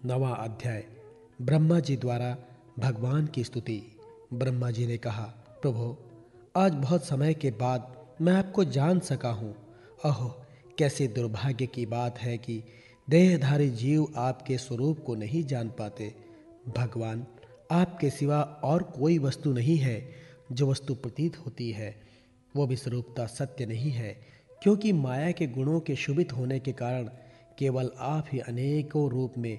9वां अध्याय। ब्रह्मा जी द्वारा भगवान की स्तुति। ब्रह्मा जी ने कहा, प्रभु, आज बहुत समय के बाद मैं आपको जान सका हूँ। अहो, कैसे दुर्भाग्य की बात है कि देहधारी जीव आपके स्वरूप को नहीं जान पाते। भगवान, आपके सिवा और कोई वस्तु नहीं है जो वस्तु प्रतीत होती है, वो भी स्वरूपता सत्य नहीं है, क्योंकि माया के गुणों के शुभित होने के कारण केवल आप ही अनेकों रूप में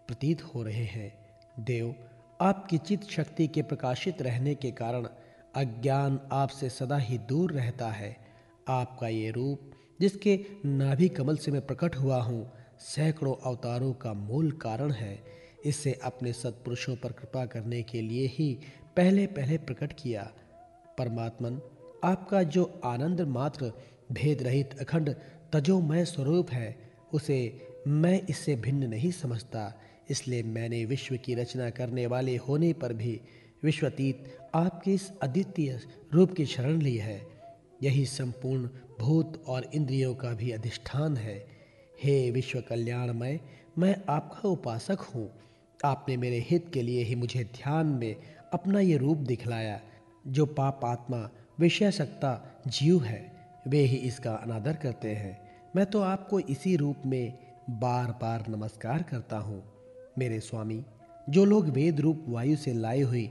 प्रतीत हो रहे हैं। देव, आपकी चित्त शक्ति के प्रकाशित रहने के कारण अज्ञान आपसे सदा ही दूर रहता है। आपका ये रूप, जिसके नाभि कमल से मैं प्रकट हुआ हूँ, सैकड़ों अवतारों का मूल कारण है। इसे अपने सत्पुरुषों पर कृपा करने के लिए ही पहले पहले प्रकट किया। परमात्मन, आपका जो आनंद मात्र भेद रहित अखंड तजोमय स्वरूप है, उसे मैं इससे भिन्न नहीं समझता। इसलिए मैंने विश्व की रचना करने वाले होने पर भी विश्वातीत आपके इस अद्वितीय रूप की शरण ली है। यही संपूर्ण भूत और इंद्रियों का भी अधिष्ठान है। हे विश्व कल्याणमय, मैं आपका उपासक हूँ। आपने मेरे हित के लिए ही मुझे ध्यान में अपना ये रूप दिखलाया। जो पाप आत्मा विषयासक्ता जीव है, वे ही इसका अनादर करते हैं। मैं तो आपको इसी रूप में बार बार नमस्कार करता हूँ। मेरे स्वामी, जो लोग वेद रूप वायु से लाई हुई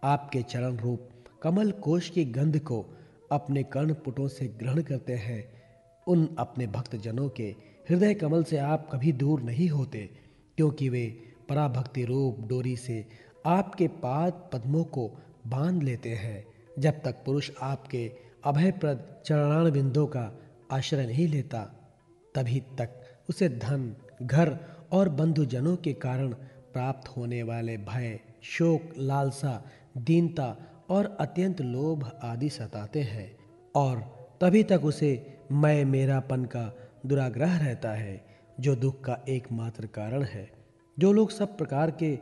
आपके चरण रूप कमल कोश की गंध को अपने कर्णपुटों से ग्रहण करते हैं, उन अपने भक्त जनों के हृदय कमल से आप कभी दूर नहीं होते, क्योंकि वे पराभक्ति रूप डोरी से आपके पाद पद्मों को बांध लेते हैं। जब तक पुरुष आपके अभयप्रद चरणार बिंदों का आश्रय नहीं लेता, तभी तक उसे धन, घर और बंधुजनों के कारण प्राप्त होने वाले भय, शोक, लालसा, दीनता और अत्यंत लोभ आदि सताते हैं, और तभी तक उसे मैं मेरापन का दुराग्रह रहता है, जो दुख का एकमात्र कारण है। जो लोग सब प्रकार के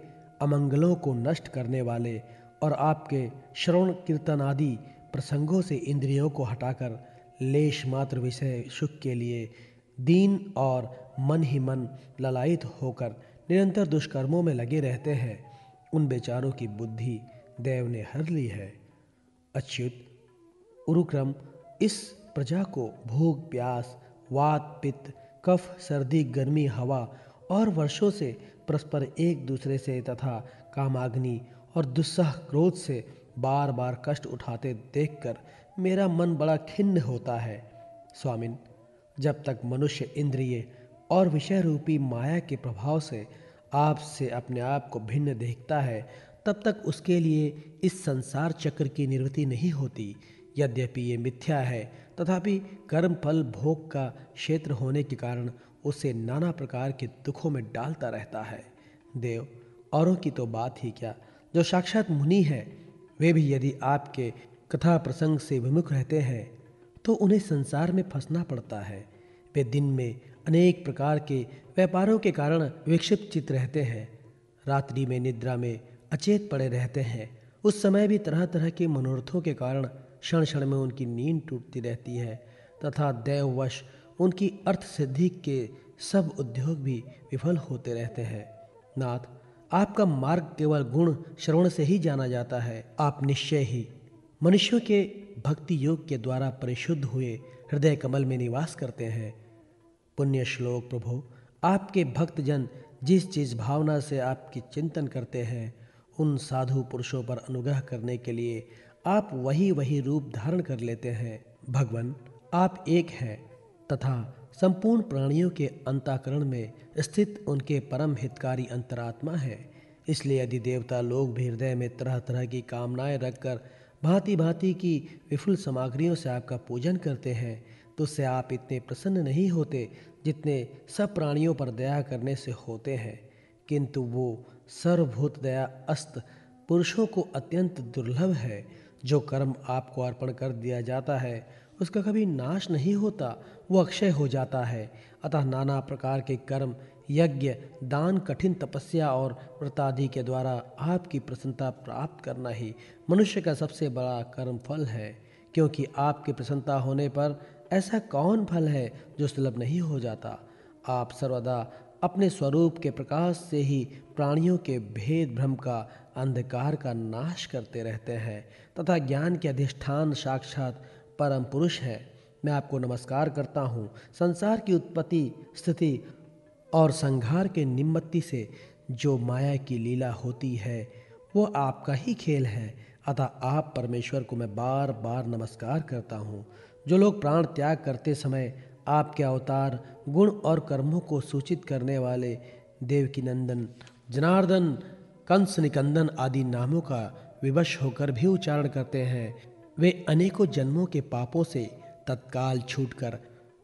अमंगलों को नष्ट करने वाले और आपके श्रवण कीर्तन आदि प्रसंगों से इंद्रियों को हटाकर लेश मात्र विषय सुख के लिए दीन और मन ही मन ललायित होकर निरंतर दुष्कर्मों में लगे रहते हैं, उन बेचारों की बुद्धि देव ने हर ली है। अच्युत, उरुक्रम इस प्रजा को भूख, प्यास, वात, पित्त, कफ, सर्दी, गर्मी, हवा और वर्षों से परस्पर एक दूसरे से तथा कामाग्नि और दुस्सह क्रोध से बार बार कष्ट उठाते देखकर मेरा मन बड़ा खिन्न होता है। स्वामिन, जब तक मनुष्य इंद्रिय और विषय रूपी माया के प्रभाव से आपसे अपने आप को भिन्न देखता है, तब तक उसके लिए इस संसार चक्र की निवृत्ति नहीं होती। यद्यपि ये मिथ्या है, तथापि कर्म फल भोग का क्षेत्र होने के कारण उसे नाना प्रकार के दुखों में डालता रहता है। देव, औरों की तो बात ही क्या, जो साक्षात मुनि हैं, वे भी यदि आपके कथा प्रसंग से विमुख रहते हैं तो उन्हें संसार में फंसना पड़ता है। वे दिन में अनेक प्रकार के व्यापारों के कारण विक्षिप्त चित्त रहते हैं, रात्रि में निद्रा में अचेत पड़े रहते हैं। उस समय भी तरह तरह के मनोरथों के कारण क्षण क्षण में उनकी नींद टूटती रहती है, तथा दैववश उनकी अर्थ सिद्धि के सब उद्योग भी विफल होते रहते हैं। नाथ, आपका मार्ग केवल गुण श्रवण से ही जाना जाता है। आप निश्चय ही मनुष्यों के भक्ति योग के द्वारा परिशुद्ध हुए हृदय कमल में निवास करते हैं। पुण्य श्लोक प्रभु, आपके भक्तजन जिस जिस भावना से आपकी चिंतन करते हैं, उन साधु पुरुषों पर अनुग्रह करने के लिए आप वही वही रूप धारण कर लेते हैं। भगवान, आप एक हैं तथा संपूर्ण प्राणियों के अंतःकरण में स्थित उनके परम हितकारी अंतरात्मा है। इसलिए यदि देवता लोग भी हृदय में तरह तरह की कामनाएं रखकर भांति भांति की विफुल सामग्रियों से आपका पूजन करते हैं, तो उससे आप इतने प्रसन्न नहीं होते जितने सब प्राणियों पर दया करने से होते हैं। किंतु वो सर्वभूत दया अस्त पुरुषों को अत्यंत दुर्लभ है। जो कर्म आपको अर्पण कर दिया जाता है, उसका कभी नाश नहीं होता, वो अक्षय हो जाता है। अतः नाना प्रकार के कर्म, यज्ञ, दान, कठिन तपस्या और व्रतादि के द्वारा आपकी प्रसन्नता प्राप्त करना ही मनुष्य का सबसे बड़ा कर्म फल है। क्योंकि आपकी प्रसन्नता होने पर ऐसा कौन फल है जो सुलभ नहीं हो जाता। आप सर्वदा अपने स्वरूप के प्रकाश से ही प्राणियों के भेद भ्रम का अंधकार का नाश करते रहते हैं तथा ज्ञान के अधिष्ठान साक्षात परम पुरुष है। मैं आपको नमस्कार करता हूँ। संसार की उत्पत्ति, स्थिति और संहार के निमित्त से जो माया की लीला होती है वो आपका ही खेल है। अतः आप परमेश्वर को मैं बार बार नमस्कार करता हूँ। जो लोग प्राण त्याग करते समय आपके अवतार, गुण और कर्मों को सूचित करने वाले देवकी नंदन, जनार्दन, कंस निकंदन आदि नामों का विवश होकर भी उच्चारण करते हैं, वे अनेकों जन्मों के पापों से तत्काल छूटकर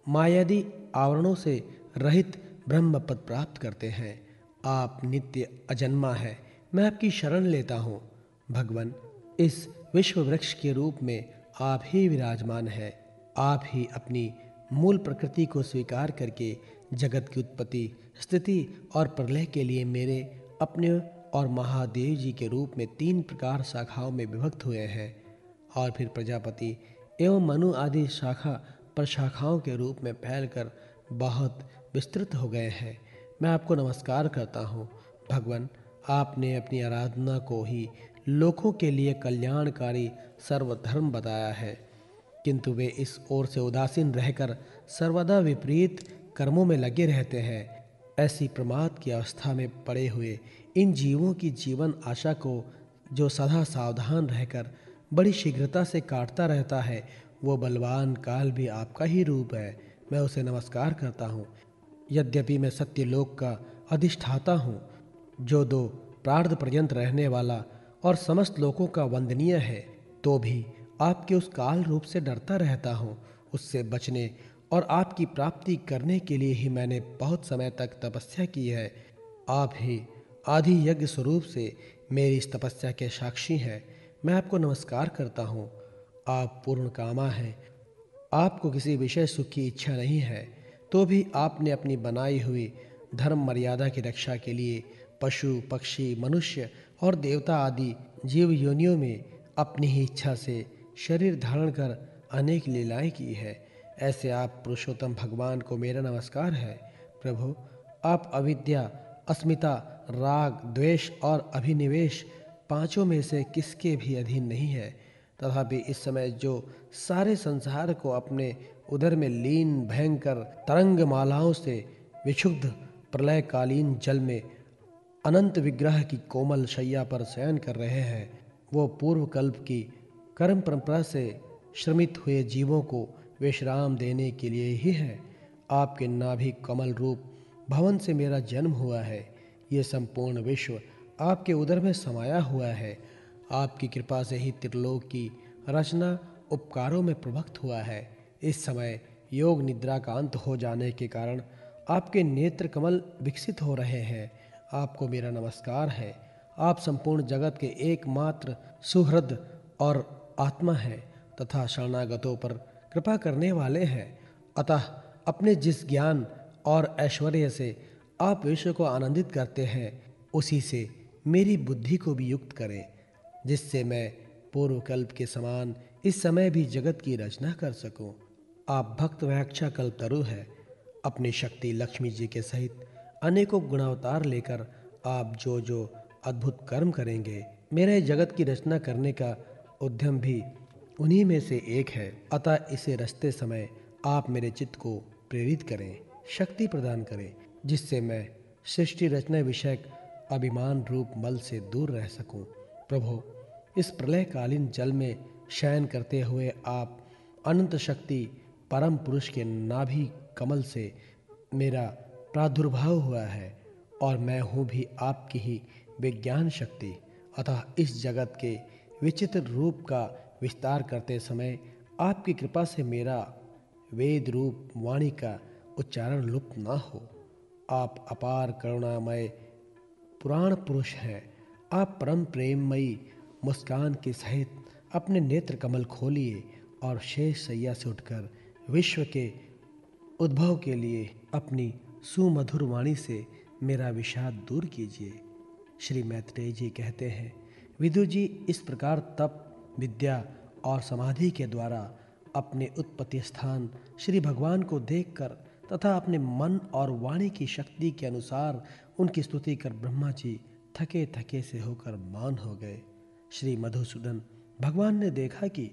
मायादी आवरणों से रहित ब्रह्म पद प्राप्त करते हैं। आप नित्य अजन्मा है। मैं आपकी शरण लेता हूँ। भगवान, इस विश्व वृक्ष के रूप में आप ही विराजमान है। आप ही अपनी मूल प्रकृति को स्वीकार करके जगत की उत्पत्ति, स्थिति और प्रलय के लिए मेरे अपने और महादेव जी के रूप में 3 प्रकार शाखाओं में विभक्त हुए हैं और फिर प्रजापति एवं मनु आदि शाखा प्रशाखाओं के रूप में फैलकर बहुत विस्तृत हो गए हैं। मैं आपको नमस्कार करता हूँ। भगवान, आपने अपनी आराधना को ही लोगों के लिए कल्याणकारी सर्वधर्म बताया है, किंतु वे इस ओर से उदासीन रहकर सर्वदा विपरीत कर्मों में लगे रहते हैं। ऐसी प्रमाद की अवस्था में पड़े हुए इन जीवों की जीवन आशा को जो सदा सावधान रहकर बड़ी शीघ्रता से काटता रहता है, वो बलवान काल भी आपका ही रूप है। मैं उसे नमस्कार करता हूँ। यद्यपि मैं सत्यलोक का अधिष्ठाता हूँ, जो 2 प्रार्ध पर्यंत रहने वाला और समस्त लोकों का वंदनीय है, तो भी आपके उस काल रूप से डरता रहता हूँ। उससे बचने और आपकी प्राप्ति करने के लिए ही मैंने बहुत समय तक तपस्या की है। आप ही आदि यज्ञ स्वरूप से मेरी इस तपस्या के साक्षी हैं। मैं आपको नमस्कार करता हूँ। आप पूर्ण कामा हैं। आपको किसी विषय सुख की इच्छा नहीं है, तो भी आपने अपनी बनाई हुई धर्म मर्यादा की रक्षा के लिए पशु, पक्षी, मनुष्य और देवता आदि जीव योनियों में अपनी ही इच्छा से शरीर धारण कर अनेक लीलाएं की है। ऐसे आप पुरुषोत्तम भगवान को मेरा नमस्कार है। प्रभु, आप अविद्या, अस्मिता, राग, द्वेष और अभिनिवेश 5 में से किसके भी अधीन नहीं है। तथापि इस समय जो सारे संसार को अपने उदर में लीन भयंकर तरंग मालाओं से विक्षुब्ध प्रलयकालीन जल में अनंत विग्रह की कोमल शैया पर शयन कर रहे हैं, वो पूर्व कल्प की कर्म परंपरा से श्रमित हुए जीवों को विश्राम देने के लिए ही है। आपके नाभि कमल रूप भवन से मेरा जन्म हुआ है। ये संपूर्ण विश्व आपके उदर में समाया हुआ है। आपकी कृपा से ही त्रिलोक की रचना उपकारों में प्रभक्त हुआ है। इस समय योग निद्रा का अंत हो जाने के कारण आपके नेत्र कमल विकसित हो रहे हैं। आपको मेरा नमस्कार है। आप संपूर्ण जगत के एकमात्र सुहृद और आत्मा हैं तथा शरणागतों पर कृपा करने वाले हैं। अतः अपने जिस ज्ञान और ऐश्वर्य से आप विश्व को आनंदित करते हैं, उसी से मेरी बुद्धि को भी युक्त करें, जिससे मैं पूर्व कल्प के समान इस समय भी जगत की रचना कर सकूं। आप भक्त व्याख्या कल्पतरु है। अपनी शक्ति लक्ष्मी जी के सहित अनेकों गुणावतार लेकर आप जो जो अद्भुत कर्म करेंगे, मेरे जगत की रचना करने का उद्यम भी उन्हीं में से एक है। अतः इसे रचते समय आप मेरे चित्त को प्रेरित करें, शक्ति प्रदान करें, जिससे मैं सृष्टि रचना विषयक अभिमान रूप मल से दूर रह सकूं। प्रभु, इस प्रलयकालीन जल में शयन करते हुए आप अनंत शक्ति परम पुरुष के नाभि कमल से मेरा प्रादुर्भाव हुआ है और मैं हूँ भी आपकी ही विज्ञान शक्ति। अतः इस जगत के विचित्र रूप का विस्तार करते समय आपकी कृपा से मेरा वेद रूप वाणी का उच्चारण लुप्त ना हो। आप अपार करुणामय पुराण पुरुष हैं। आप परम प्रेममयी मुस्कान के सहित अपने नेत्र कमल खोलिए और शेष सैया से उठकर विश्व के उद्भव के लिए अपनी सुमधुर वाणी से मेरा विषाद दूर कीजिए। श्री मैत्रेय जी कहते हैं, विदुर जी इस प्रकार तप, विद्या और समाधि के द्वारा अपने उत्पत्ति स्थान श्री भगवान को देखकर तथा अपने मन और वाणी की शक्ति के अनुसार उनकी स्तुति कर ब्रह्मा जी थके थके से होकर मौन हो गए। श्री मधुसूदन, भगवान ने देखा कि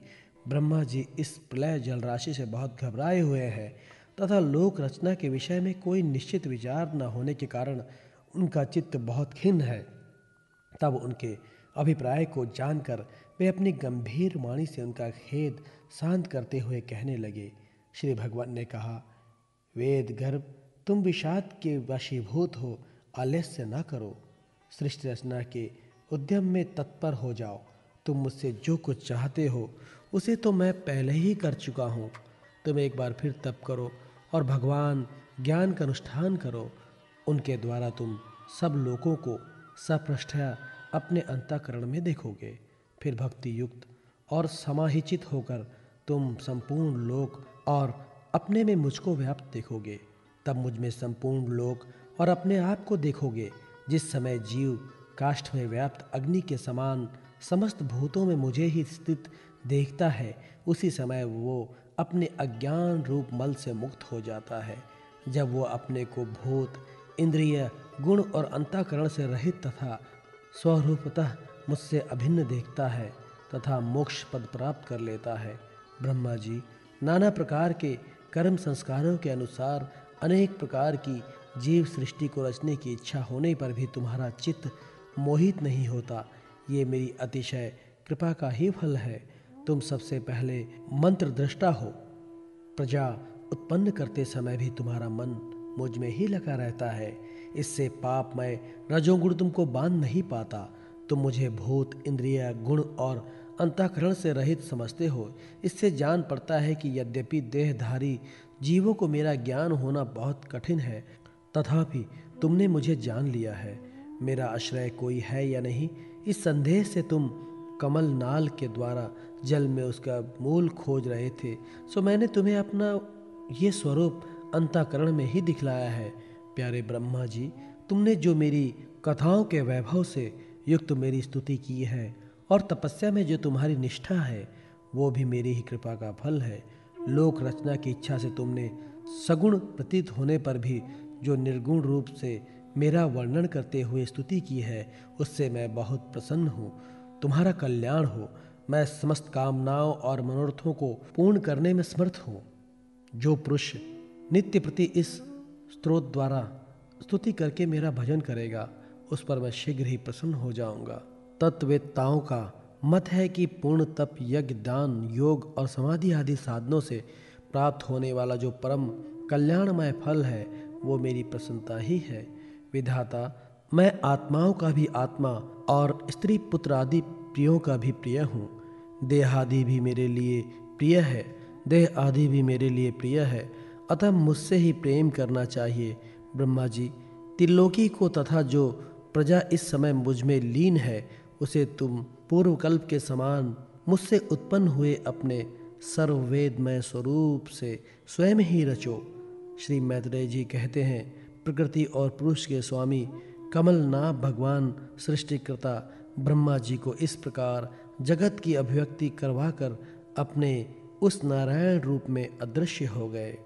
ब्रह्मा जी इस प्रलय जल राशि से बहुत घबराए हुए हैं तथा लोक रचना के विषय में कोई निश्चित विचार न होने के कारण उनका चित्त बहुत खिन्न है। तब उनके अभिप्राय को जानकर वे अपनी गंभीर वाणी से उनका खेद शांत करते हुए कहने लगे। श्री भगवान ने कहा, वेद गर्भ, तुम विषाद के वशीभूत हो, आलस्य न करो। सृष्टि रचना के उद्यम में तत्पर हो जाओ। तुम मुझसे जो कुछ चाहते हो उसे तो मैं पहले ही कर चुका हूँ। तुम एक बार फिर तप करो और भगवान ज्ञान का अनुष्ठान करो। उनके द्वारा तुम सब लोगों को सपृष्ठया अपने अंतःकरण में देखोगे। फिर भक्ति युक्त और समाहिचित होकर तुम संपूर्ण लोक और अपने में मुझको व्याप्त देखोगे। तब मुझ में संपूर्ण लोक और अपने आप को देखोगे। जिस समय जीव काष्ठ में व्याप्त अग्नि के समान समस्त भूतों में मुझे ही स्थित देखता है, उसी समय वो अपने अज्ञान रूप मल से मुक्त हो जाता है। जब वो अपने को भूत, इंद्रिय, गुण और अंतःकरण से रहित तथा स्वरूपतः मुझसे अभिन्न देखता है तथा मोक्ष पद प्राप्त कर लेता है। ब्रह्मा जी, नाना प्रकार के कर्म संस्कारों के अनुसार अनेक प्रकार की जीव सृष्टि को रचने की इच्छा होने पर भी तुम्हारा चित्त मोहित नहीं होता। ये मेरी अतिशय कृपा का ही फल है। तुम सबसे पहले मंत्र दृष्टा हो। प्रजा उत्पन्न करते समय भी तुम्हारा मन मुझ में ही लगा रहता है। इससे पापमय रजोगुण तुमको बांध नहीं पाता। तुम मुझे भूत, इंद्रिय, गुण और अंतःकरण से रहित समझते हो। इससे जान पड़ता है कि यद्यपि देहधारी जीवों को मेरा ज्ञान होना बहुत कठिन है, तथापि तुमने मुझे जान लिया है। मेरा आश्रय कोई है या नहीं, इस संदेह से तुम कमल नाल के द्वारा जल में उसका मूल खोज रहे थे, सो मैंने तुम्हें अपना ये स्वरूप अंतःकरण में ही दिखलाया है। प्यारे ब्रह्मा जी, तुमने जो मेरी कथाओं के वैभव से युक्त मेरी स्तुति की है और तपस्या में जो तुम्हारी निष्ठा है, वो भी मेरी ही कृपा का फल है। लोक रचना की इच्छा से तुमने सगुण प्रतीत होने पर भी जो निर्गुण रूप से मेरा वर्णन करते हुए स्तुति की है, उससे मैं बहुत प्रसन्न हूँ। तुम्हारा कल्याण हो। मैं समस्त कामनाओं और मनोरथों को पूर्ण करने में समर्थ हूँ। जो पुरुष नित्य प्रति इस स्तोत्र द्वारा स्तुति करके मेरा भजन करेगा, उस पर मैं शीघ्र ही प्रसन्न हो जाऊंगा। तत्ववेत्ताओं का मत है कि पूर्ण तप, यज्ञ, दान, योग और समाधि आदि साधनों से प्राप्त होने वाला जो परम कल्याणमय फल है, वो मेरी प्रसन्नता ही है। विधाता, मैं आत्माओं का भी आत्मा और स्त्री पुत्र आदि प्रियों का भी प्रिय हूँ। देह आदि भी मेरे लिए प्रिय है। देह आदि भी मेरे लिए प्रिय है, अतः मुझसे ही प्रेम करना चाहिए। ब्रह्मा जी, त्रिलोकी को तथा जो प्रजा इस समय मुझ में लीन है, उसे तुम पूर्वकल्प के समान मुझसे उत्पन्न हुए अपने सर्ववेदमय स्वरूप से स्वयं ही रचो। श्री मैत्रेय जी कहते हैं, प्रकृति और पुरुष के स्वामी कमलनाभ भगवान सृष्टिकर्ता ब्रह्मा जी को इस प्रकार जगत की अभिव्यक्ति करवाकर अपने उस नारायण रूप में अदृश्य हो गए।